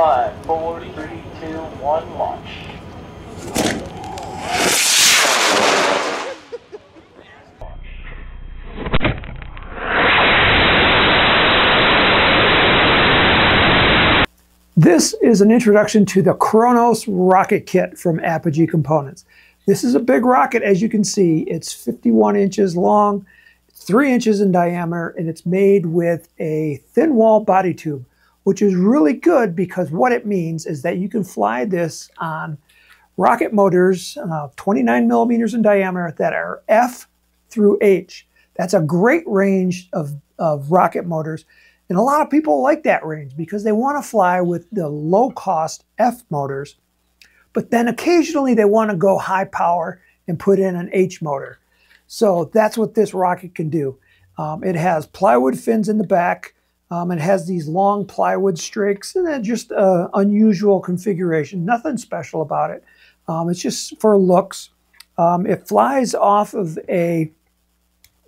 5, 4, 3, 2, 1, launch. This is an introduction to the Kronos rocket kit from Apogee Components. This is a big rocket, as you can see. It's 51 inches long, 3 inches in diameter, and it's made with a thin wall body tube, which is really good because what it means is that you can fly this on rocket motors 29 millimeters in diameter that are F through H. That's a great range of rocket motors. And a lot of people like that range because they want to fly with the low-cost F motors, but then occasionally they want to go high power and put in an H motor. So that's what this rocket can do. It has plywood fins in the back. It has these long plywood strakes and then just an unusual configuration. Nothing special about it. It's just for looks. It flies off of a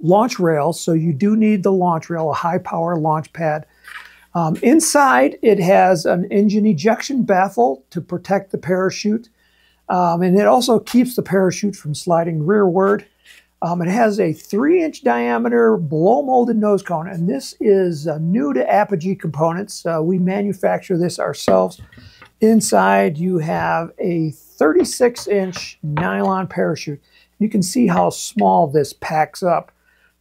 launch rail, so you do need the launch rail, a high power launch pad. Inside it has an engine ejection baffle to protect the parachute, and it also keeps the parachute from sliding rearward. It has a 3-inch diameter blow molded nose cone, and this is new to Apogee Components. We manufacture this ourselves. Inside you have a 36-inch nylon parachute. You can see how small this packs up.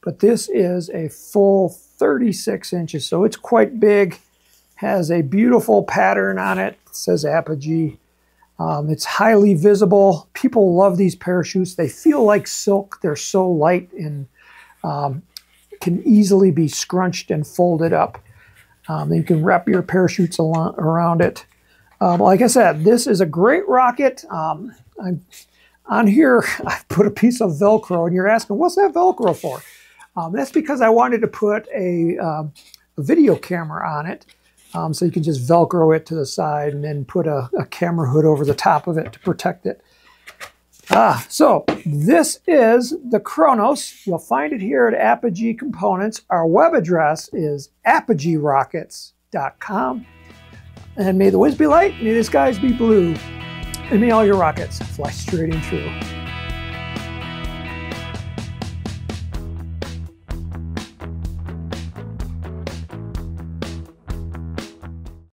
But this is a full 36 inches, so it's quite big. Has a beautiful pattern on it. It says Apogee. It's highly visible. People love these parachutes. They feel like silk. They're so light and can easily be scrunched and folded up. You can wrap your parachutes around it. Like I said, this is a great rocket. On here, I put a piece of Velcro, and you're asking, what's that Velcro for? That's because I wanted to put a video camera on it, so you can just Velcro it to the side and then put a camera hood over the top of it to protect it. So this is the Kronos. You'll find it here at Apogee Components. Our web address is apogeerockets.com. And may the winds be light, may the skies be blue, and may all your rockets fly straight and true.